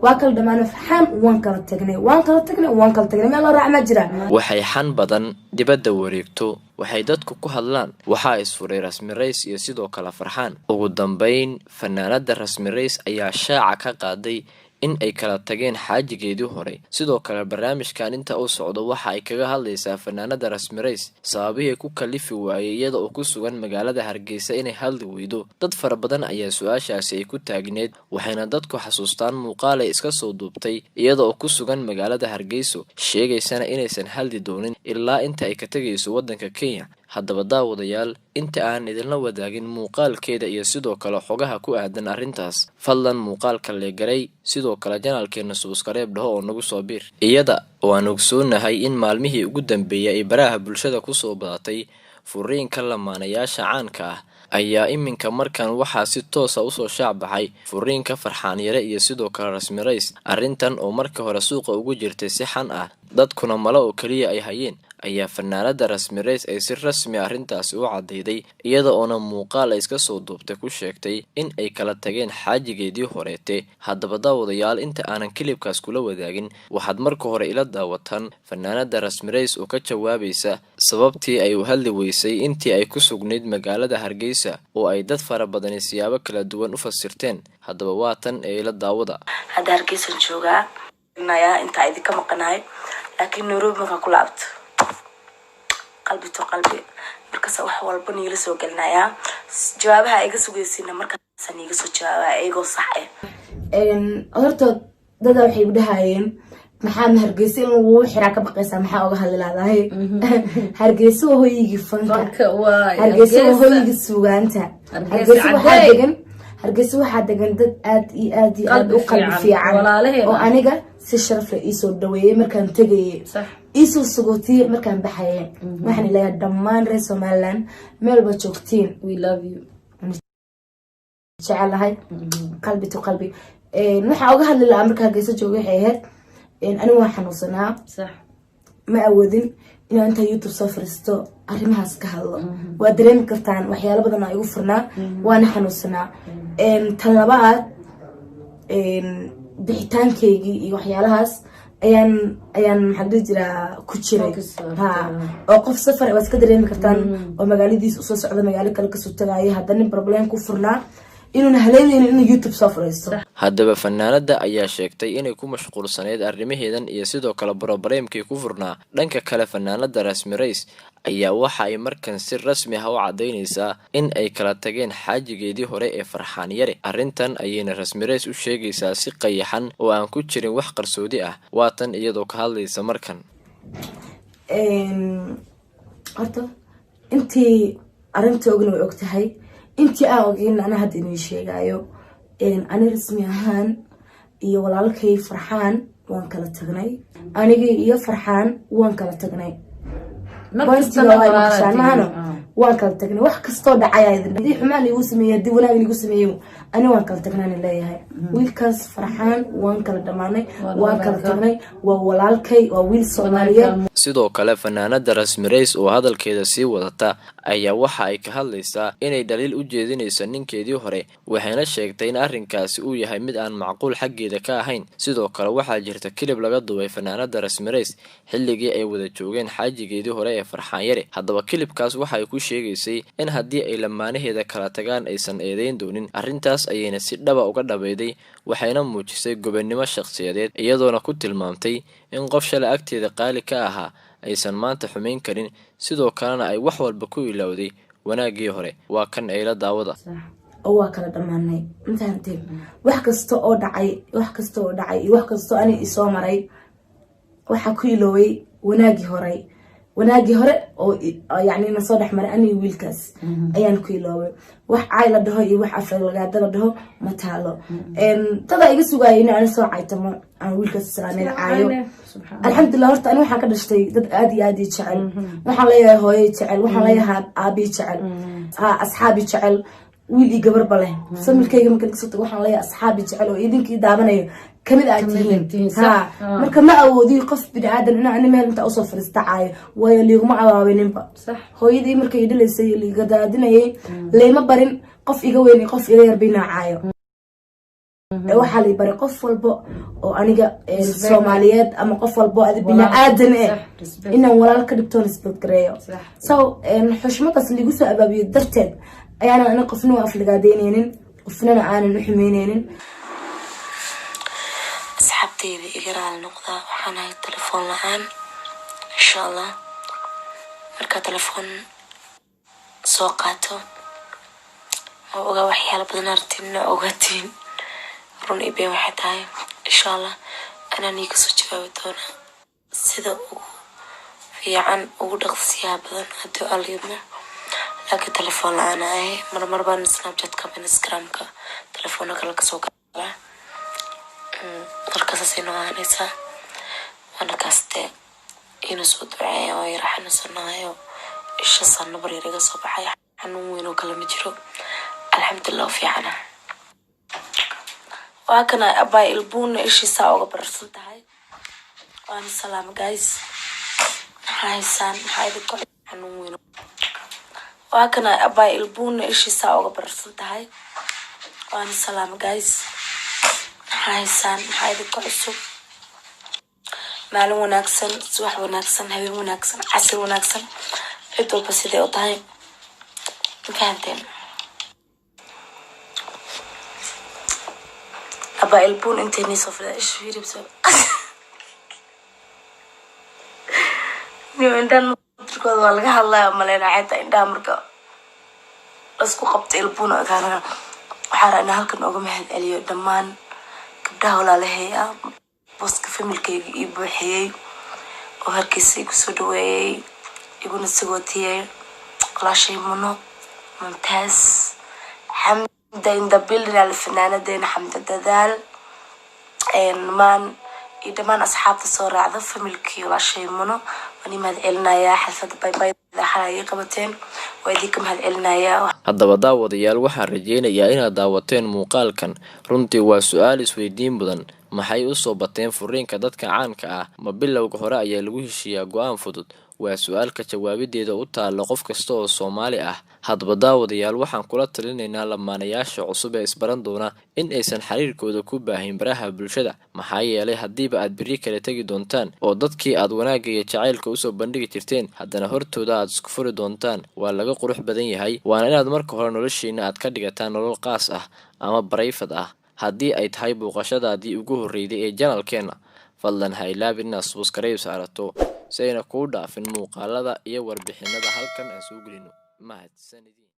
واكل دمان فرحان وان كلا تغني ما لا راع ما جرا waxay xan badan dibadda wareegto waxay dadku ku hadlaan waxa isfuray Rasmi Reis iyo sidoo kale Farxaan ugu dambeyn fanaanada Rasmi Reis ayaa shaaca ka qaaday in ay kala tageen xaajigeedii hore sidoo kale barnaamijkan inta uu socdo waxa ay kaga hadlaysaa fanaanada Rasmi Reis sababihii ku kalifi waayay iyada oo ku sugan magaalada Hargeysa inay hadli weydo dad fara badan ayaa su'aashaasi ay ku taagneed waxayna dadku xasuustaan muuqaal ay iska soo duubtay iyada oo ku sugan magaalada Hargeysa sheegaysana inaysan hadli doonin ilaa inta ay ka tagayso wadanka Kenya haddaba daawadayaal inta aan idinla wadaagin muuqaalkeeda iyo sidoo kale xogaha ku aadan arrintaas fadlan muuqaalka leegaray sidoo kale janaalkeena subscribe dhaho oo nagu soo biir iyada oo aan ogsoonahay in maalmihii ugu dambeeyay ay baraha bulshada ku soo badatay furiinka lamaanayaasha caanka ah ayaa iminka markan waxaa si toos ah u soo shaabaxay furiinka Farxaan Yare iyo sidoo kale Rasmi Reis arrintan oo markii hore suuqa ugu jirtay si xan ah dadkuna malo oo kaliya ay hayeen ayaa fanaanada Rasmi Reis ay si rasmi arrintaas u cadeyday iyada oo muuqaal ay iska soo duubtay ku sheegtay in ay kala tageen xaajigeedii horeete haddaba daawadayaal inta aanan kilibkaas kula wadaagin waxaad marka hore ila daawataan fanaanada Rasmi Reis oo ka jawaabaysa sababtii ay u hadli weysay intii ay ku sugnayd magaalada Hargeysa oo ay dad fara badan siyaabo kala duwan u fasirteen haddaba waatan ee ila daawada hadda Hargeysa joogaa inta ay ka maqanahay laakiin Nairobi ma ku laabto qalbi to qalbi markaas wax walba niila soo galnaayaa jawaabaha ay iga sugaysiina markaas aan iga soo jawaabaa ayagoo sax horta dad waxay dhahayeen maxaa Hargeysa in uu xiraa ka baqaysa maxaa uga hadlaadahay Hargeysa hooyigi fanka Hargeysa hooyigi suugaanta Hargeysa waxa degan dad aad iyo aad u qalbi fiican oo aniga si sharaf leh isoo dhaweeyay markaan tagay isu sugooti markaan baxay waxaan ilaahay dhammaan reer Somaliland meel ba joogtiin we love you jacalahay qalbi to qalbi waxa uga hadli la markaa Hargeysa joogay waxay ahayd anigu waxaan xanuunsanaa sax ma awoodin inaan inta YouTube soo fariisto arrimahaas ka hadlo waa dareemi kartaan waxyaalo badan oo igu furnaa waana xanuunsanaa talabaad bixitaankeygii iyo waxyaalahaas ayaan maxaa jira ku jiray oo qof safar waa iska dareemi kartaan oo magaaladiis u soo socda magaalo kale ka soo tagay haddana problem ku furnaa inuu haleelin in YouTube soo fariisto haddaba fanaanada ayaa sheegtay inay ku mashquulsaneed arrimaheedan iyo sidoo kale problemkii ku furnaa dhanka kale fanaanada Rasmi Reis ayaa waxa ay markan si rasmi ah u cadeynaysaa in ay kala tageen xaajigeedii hore ee Farxaan Yare arrintan ayayna Rasmi Reis u sheegaysaa si qayaxan oo aan ku jirin wax qarsoodi ah waatan iyadoo ka hadlaysa markan horta intii arrinta ogna way ogtahay intii aan ogeyn ana hadda inuu sheegayo ani rasmi ahaan iyo walaalkay Farxaan waan kala tagnay aniga iyo Farxaan waan kala tagnay waan kala tagnay wax kasto dhacay hadii xumaan igu sameeyay hadii wanaag igu sameeyo ani waan kala tagnaan leeyahay wiilkaas Farxaan waan kala dhamaanay waan kala tagnay waa walaalkay waa wiil Soomaaliyeed sidoo kale fanaanada Rasmi Reis oo hadalkeeda sii wadata ayaa waxa ay ka hadlaysaa inay daliil u jeedinayso ninkeedii hore waxayna sheegtay in arrinkaasi uu yahay mid aan macquul xaggeeda ka ahayn sidoo kale waxaa jirta kilib laga duubay fanaanada Rasmi Reis xilligii ay wada joogeen xaajigeedii hore ee Farxaan Yare haddaba kilibkaas waxa ay ku sheegaysay in haddii ay lamaanaheeda kala tagaan aysan eedeyn doonin arrintaas ayayna si dhaba uga dhabeeyday waxayna muujisay gobonnimo shakhsiyadeed iyadoona ku tilmaamtay in qof shalay agteeda qaali ka ahaa aysan maanta xumeyn karin sidoo kalena ay wax walba ku ilowday wanaagii hore waa kan ayla daawada oo waa kala dhamaanay intaantii wax kasta oo dhacay iyo wax kasta ani isoo maray waxa ku iloway wanaagii hore oo yaani na soo dhaxmaray ani wiilkaas ayaan ku iloway wax ay la dhaho iyo wax afar laga dhaho ma taalo tada iga sugayay in aan soo caytamo aan wiilkaas salaameen caayo alxamdulillah horta ani waxa ka dhashtay dad aad iyo aad jecel waxaan leeyahay hooyo jecel waxaan leeyahay aabi jecel asxaabi jecel wiil iyo gabar bale samilkayga marka ka soo tago waxaan leeyahay asxaabi jecel oo idinkii daabanayo kamid aad tihiin marka ma awoodi qof bidaadan in aan meel inta u soo fariistaayo way liiguma awaabeninba hooyadii markay dhilaysay liiga daadinayay leema barin qof iga weyn qof iga yar binaacayo waxaa la bari qof walbo oo aniga Soomaaliyeed ama qof walbo adi bini'aadan inaan walaal ka dhigto respect gareeyo so xushmadaas liigu soo abaabiyo darteed ayaana ana qofna afligaadeenaynin qofna aanan u xumeynaynin asxaabteyda iga raali noqda waxaan hay telefoon la'aan insha Allah marka telefoon soo qaato oo oga waxyaalo badan artiin ogaatiin run ibeen waxay tahay insha Allah anaan iga soo jawaabi doona sida ugu fiican ugu dhaqsiyaa badan haddii aan leedno laakiin telefoon la'aan ay mar baan Snapchat ka Instagram ka telefoon kale ka soo galaa markaas ay noocanaysa wana kaste inuu soo duceeyo oo yaraxna sanaayo isha sanno bariiriga soo baxay xanuun weyn oo kale ma jiro alxamdulillah fiicana waa kana abay ilbuuna ishiisa uga bararsan tahay waan salaam guys haysan hayda ku xanuun weyn waa kana abay ilbuuna ishiisa uga bararsan tahay waan salaam guys haysan hayda ku cusub maalin wanaagsan subax wanaagsan habeen wanaagsan casir wanaagsan cid walba sidee u tahay fahanteen aba ilbuun inteenii soo fadhiya ish fiiribso niyo intaan markooda waa laga hadlaya maleena cayta indhaha marka lasku qabta ilbuun ogaana waxaa rabnaa halkan uga mahad celiyo dhammaan gabdhaha walaalaheeya booska familkayga ii buuxiyey oo hargeysa igu soo dhaweeyey iguna sagootiyey walaashay Muno Mumtaaz حمد in the building الفنانة حمد ددال مان إذا ما أصحاب صور عذاب فملكي ولا شيء منه وني ما هذقلنا يا حفظ باي ذا حقيقة بتين ويديكم هذقلنا يا haddaba daawadayaal waxaan rajeynayaa inaad daawateen muuqaalkan runtii waa su'aal isweydiin badan maxay u soo bateen furiinka dadka caanka ah ma bilowga hore ayaa lagu heshiiyaa go'aan fudud waa su'aalka jawaabideeda u taalo qof kasta oo Soomaali ah haddaba daawadayaal waxaan kula talinaynaa lamaanayaasha cusub ee isbaran doona in aysan xiriirkooda ku baahin baraha bulshada maxaa yeelay hadiiba aad biri kala tagi doontaan oo dadkii aad wanaagga iyo jacaylka u soo bandhigi jirteen haddana hortooda aad isku furi doontaan waa laga qurux badan yahay waana inaad marka hore noloshiina aad ka dhigataan nolol qaas ah ama barayfad ah haddii ay tahay booqashadaadii ugu horreeyay ee channelkeena fadlan ha ilaabin inaad subscribe saarato si ayna kuu dhaafin muuqaalada iyo warbixinada halkan aan soo gelino mahadsanidin